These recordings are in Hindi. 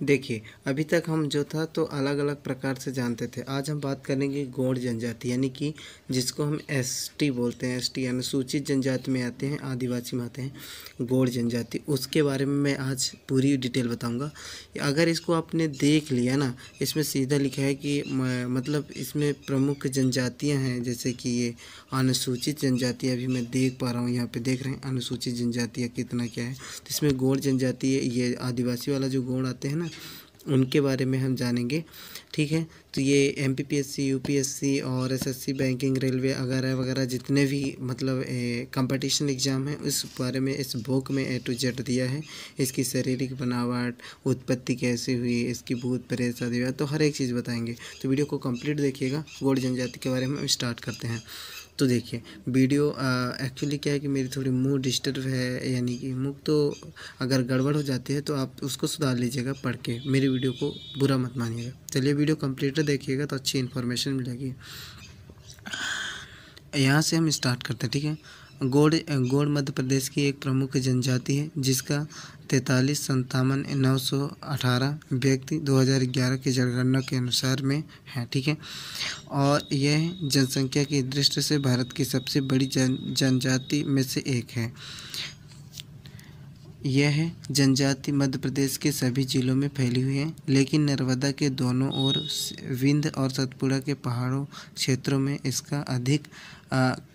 देखिए, अभी तक हम जो था तो अलग अलग प्रकार से जानते थे। आज हम बात करेंगे गौड़ जनजाति, यानी कि जिसको हम एसटी बोलते हैं। एसटी अनुसूचित जनजाति में आते हैं, आदिवासी में आते हैं गौड़ जनजाति। उसके बारे में मैं आज पूरी डिटेल बताऊंगा। अगर इसको आपने देख लिया ना, इसमें सीधा लिखा है कि मतलब इसमें प्रमुख जनजातियाँ हैं, जैसे कि ये अनुसूचित जनजातियाँ भी मैं देख पा रहा हूँ। यहाँ पे देख रहे हैं अनुसूचित जनजातियाँ कितना क्या है। तो इसमें गौड़ जनजाति, ये आदिवासी वाला जो गौड़ आते हैं ना, उनके बारे में हम जानेंगे। ठीक है, तो ये एमपीपीएससी, यूपीएससी और एसएससी, बैंकिंग, रेलवे वगैरह वगैरह जितने भी मतलब कंपटीशन एग्ज़ाम है, उस बारे में इस बुक में A to Z दिया है। इसकी शारीरिक बनावट, उत्पत्ति कैसे हुई, इसकी भूत प्रेत आदि, तो हर एक चीज़ बताएंगे। तो वीडियो को कंप्लीट देखिएगा। गौड़ जनजाति के बारे में हम स्टार्ट करते हैं। तो देखिए, वीडियो एक्चुअली क्या है कि मेरी थोड़ी मूड डिस्टर्ब है, यानी कि मुख तो अगर गड़बड़ हो जाती है तो आप उसको सुधार लीजिएगा पढ़ के, मेरी वीडियो को बुरा मत मानिएगा। चलिए, वीडियो कंप्लीट देखिएगा तो अच्छी इन्फॉर्मेशन मिलेगी। यहाँ से हम स्टार्ट करते हैं। ठीक है, गौड़ मध्य प्रदेश की एक प्रमुख जनजाति है, जिसका 43,97,918 व्यक्ति 2011 की जनगणना के अनुसार में है। ठीक है, और यह जनसंख्या की दृष्टि से भारत की सबसे बड़ी जनजाति में से एक है। यह जनजाति मध्य प्रदेश के सभी जिलों में फैली हुई है, लेकिन नर्मदा के दोनों ओर विंध्य और सतपुड़ा के पहाड़ों क्षेत्रों में इसका अधिक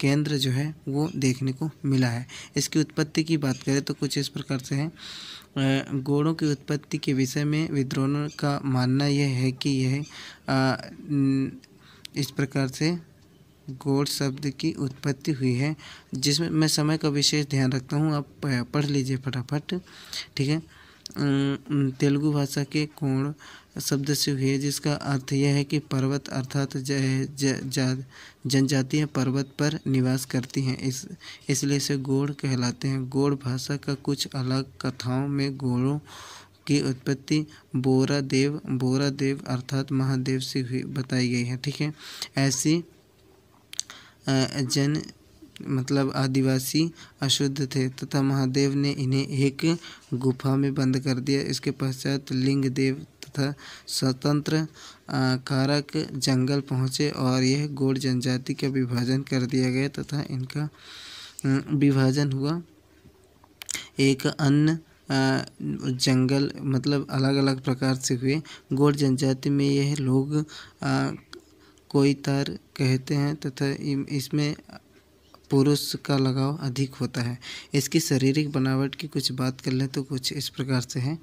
केंद्र जो है वो देखने को मिला है। इसकी उत्पत्ति की बात करें तो कुछ इस प्रकार से है। गौड़ों की उत्पत्ति के विषय में विद्वानों का मानना यह है कि यह इस प्रकार से गौड़ शब्द की उत्पत्ति हुई है, जिसमें मैं समय का विशेष ध्यान रखता हूँ। आप पढ़ लीजिए फटाफट। ठीक है, तेलुगु भाषा के कोण शब्द से हुई है, जिसका अर्थ यह है कि पर्वत, अर्थात जनजातियाँ पर्वत पर निवास करती हैं, इसलिए इसे गौड़ कहलाते हैं। गौड़ भाषा का कुछ अलग कथाओं में गौड़ों की उत्पत्ति बोरा देव अर्थात महादेव से हुई बताई गई है। ठीक है, ऐसी मतलब आदिवासी अशुद्ध थे तथा महादेव ने इन्हें एक गुफा में बंद कर दिया। इसके पश्चात लिंग देव तथा स्वतंत्र कारक जंगल पहुँचे और यह गौड़ जनजाति का विभाजन कर दिया गया तथा इनका विभाजन हुआ एक अन्य जंगल, मतलब अलग अलग प्रकार से हुए। गौड़ जनजाति में यह लोग कोईतार कहते हैं तथा इसमें पुरुष का लगाव अधिक होता है। इसकी शारीरिक बनावट की कुछ बात कर लें तो कुछ इस प्रकार से है।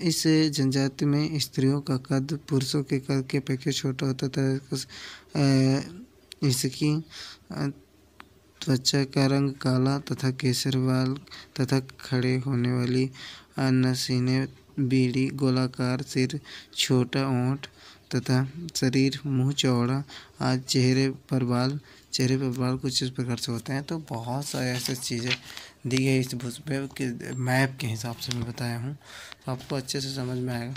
इस जनजाति में स्त्रियों का कद पुरुषों के कद के अपेक्षा छोटा होता था। इसकी त्वचा का रंग काला तथा केसर बाल तथा खड़े होने वाली नसीने, बीड़ी, गोलाकार सिर, छोटा ओंठ तथा शरीर मुंह चौड़ा, आज चेहरे पर बाल कुछ इस प्रकार से होते हैं। तो बहुत सारे ऐसे चीज़ें दी गई इस बुक पे मैप के हिसाब से मैं बताया हूँ, तो आपको अच्छे से समझ में आएगा।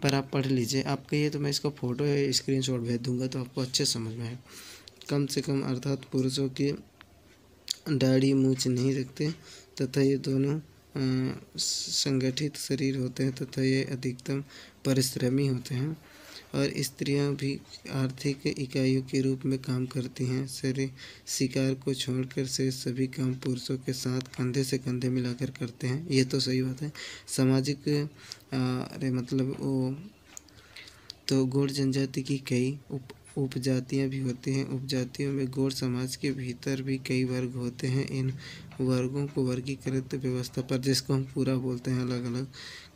पर आप पढ़ लीजिए। आप कहिए तो मैं इसका फ़ोटो या स्क्रीनशॉट भेज दूँगा, तो आपको अच्छे समझ में आएगा। कम से कम अर्थात पुरुषों की दाढ़ी मूंछ नहीं रखते तथा ये दोनों संगठित शरीर होते हैं तथा ये अधिकतम परिश्रमी होते हैं, और स्त्रियां भी आर्थिक इकाइयों के रूप में काम करती हैं। शिकार को छोड़कर से सभी काम पुरुषों के साथ कंधे से कंधे मिलाकर करते हैं। ये तो सही बात है। सामाजिक मतलब वो तो गौड़ जनजाति की कई उपजातियाँ भी होती हैं। उपजातियों में गौड़ समाज के भीतर भी कई वर्ग होते हैं। इन वर्गों को वर्गीकृत व्यवस्था पर, जिसको हम पूरा बोलते हैं, अलग अलग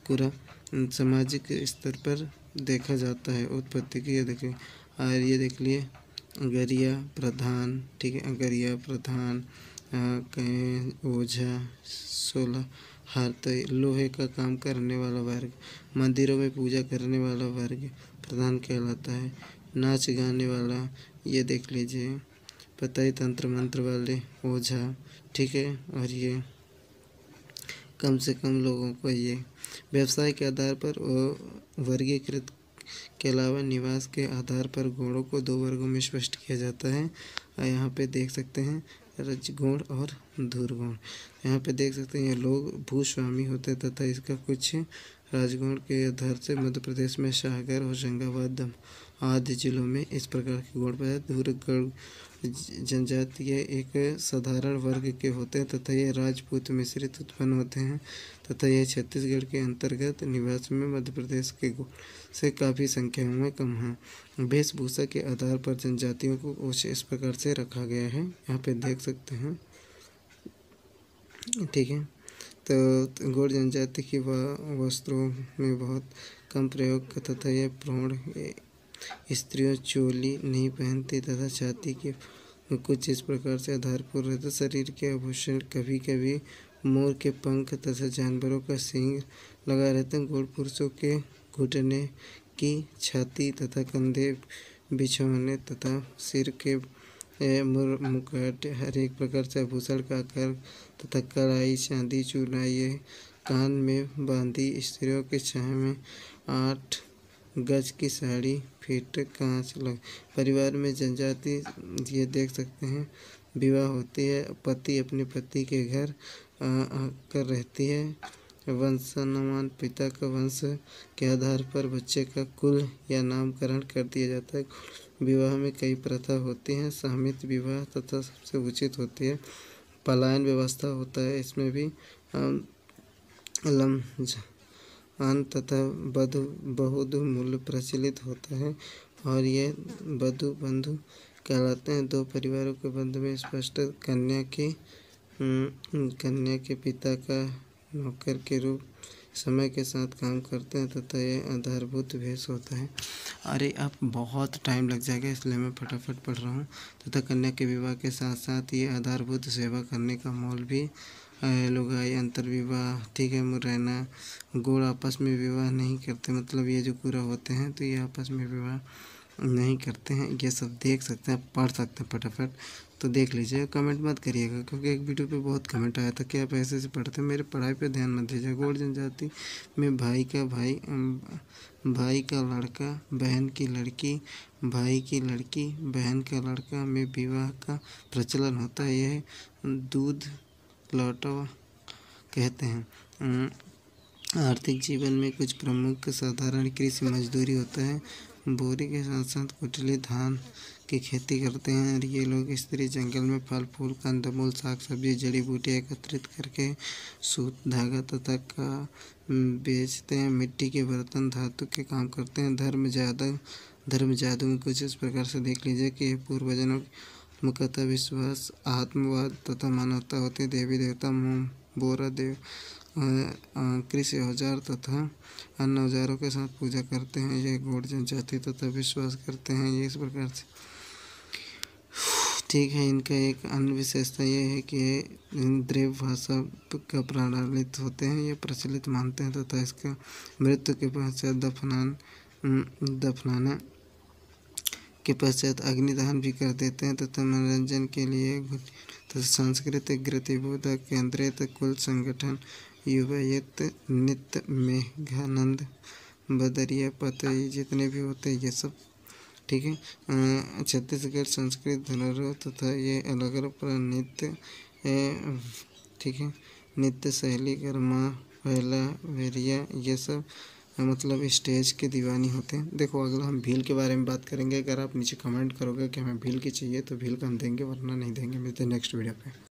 पूरा सामाजिक स्तर पर देखा जाता है। उत्पत्ति की ये देखिए, और ये देख लिए अगरिया प्रधान। ठीक है, अगरिया प्रधान, ओझा, 16 हाथ, लोहे का काम करने वाला वर्ग, मंदिरों में पूजा करने वाला वर्ग प्रधान कहलाता है। नाच गाने वाला, ये देख लीजिए, पताई तंत्र मंत्र वाले ओझा। ठीक है, और ये कम से कम लोगों को ये व्यवसाय के आधार पर वर्गीकृत के अलावा निवास के आधार पर गौड़ों को 2 वर्गों में स्पष्ट किया जाता है। यहाँ पे देख सकते हैं रजगौड़ और धुरगुण। यहाँ पे देख सकते हैं ये लोग भूस्वामी होते तथा इसका कुछ राजगुण के आधार से मध्य प्रदेश में सागर, होशंगाबाद आदि जिलों में इस प्रकार के गुण पाए। धुरगढ़ जनजातीय एक साधारण वर्ग के होते हैं तथा ये राजपूत मिश्रित उत्पन्न होते हैं तथा यह छत्तीसगढ़ के अंतर्गत निवास में मध्य प्रदेश के गुण से काफ़ी संख्या में कम है। वेशभूषा के आधार पर जनजातियों को कुछ इस प्रकार से रखा गया है, यहाँ पे देख सकते हैं। ठीक है, तो गौड़ जनजाति की वस्त्रों में बहुत कम प्रयोग तथा यह प्रौढ़ स्त्रियों चोली नहीं पहनती तथा छाती के कुछ इस प्रकार से आधारपूर्ण रहते। शरीर के आभूषण कभी कभी मोर के पंख तथा जानवरों का सींग लगा रहते हैं। गौड़ पुरुषों के घुटने की छाती तथा कंधे, बिछौने तथा सिर के मुकुट हर एक प्रकार से आभूषण का आकार तथा कढ़ाई, चांदी, चूड़ाई कान में बांधी। स्त्रियों के छाया में 8 गज की साड़ी, फिट कांच लग। परिवार में जनजाति ये देख सकते हैं विवाह होती है, पति अपने पति के घर आकर रहती है। वंशानुमान पिता का वंश के आधार पर बच्चे का कुल या नामकरण कर दिया जाता है। विवाह में कई प्रथा होती हैं, सामूहिक विवाह तथा सबसे उचित होती है। पलायन व्यवस्था होता है, इसमें भी लम्हान तथा वधु बहुधु मूल्य प्रचलित होता है और ये वधु बंधु कहलाते हैं। दो परिवारों के बंध में स्पष्ट कन्या के पिता का नौकर के रूप समय के साथ काम करते हैं तथा यह आधारभूत भेष होता है। अरे अब बहुत टाइम लग जाएगा इसलिए मैं फटाफट पढ़ रहा हूँ। तथा कन्या के विवाह के साथ साथ ये आधारभूत सेवा करने का मोल भी लुगाई, अंतर विवाह, ठीक है, मुरैना। गौड़ आपस में विवाह नहीं करते, मतलब ये जो पूरा होते हैं तो ये आपस में विवाह नहीं करते हैं। ये सब देख सकते हैं, पढ़ सकते हैं फटाफट, तो देख लीजिए। कमेंट मत करिएगा क्योंकि एक वीडियो पे बहुत कमेंट आया था कि आप ऐसे से पढ़ते हैं, मेरे पढ़ाई पे ध्यान मत दीजिए। गौड़ जनजाति में भाई का लड़का, बहन की लड़की, भाई की लड़की, बहन का लड़का में विवाह का प्रचलन होता है। यह दूध लौटा कहते हैं। आर्थिक जीवन में कुछ प्रमुख साधारण कृषि मजदूरी होता है। बोरी के साथ साथ कुटली धान की खेती करते हैं और ये लोग स्त्री जंगल में फल फूल, कंदमूल, साग सब्जी, जड़ी बूटी एकत्रित करके सूत, धागा तथा का बेचते हैं। मिट्टी के बर्तन, धातु के काम करते हैं। धर्म जादू में कुछ इस प्रकार से देख लीजिए कि पूर्वजनों मुख्यतः विश्वास, आत्मवाद तथा मानवता होती है। देवी देवता, मोम, बोरा देव, कृषि औजार तथा अन्य औजारों के साथ पूजा करते हैं। ये गौड़ जनजाति तथा विश्वास करते हैं ये इस प्रकार से, ठीक है। इनका एक अन्य विशेषता ये है कि द्रव्य भाषा का प्रणालित होते हैं, ये प्रचलित मानते हैं तथा इसका मृत्यु के पश्चात दफनाने के पश्चात अग्निदान भी कर देते हैं तथा मनोरंजन के लिए तथा सांस्कृतिक गतिविधियों केंद्रित कुल संगठन युवायत, नित्य, मेघानंद, बदरिया, पतई जितने भी होते हैं ये सब, ठीक है। छत्तीसगढ़ संस्कृत धरोहर तथा ये अलग अलग नृत्य, ठीक है, नृत्य शैली, गरमा, पहला, वेरिया, ये सब मतलब स्टेज के दीवानी होते हैं। देखो अगला हम भील के बारे में बात करेंगे। अगर आप नीचे कमेंट करोगे कि हमें भील की चाहिए तो भील का हम देंगे, वरना नहीं देंगे। मिलते हैं नेक्स्ट वीडियो पे।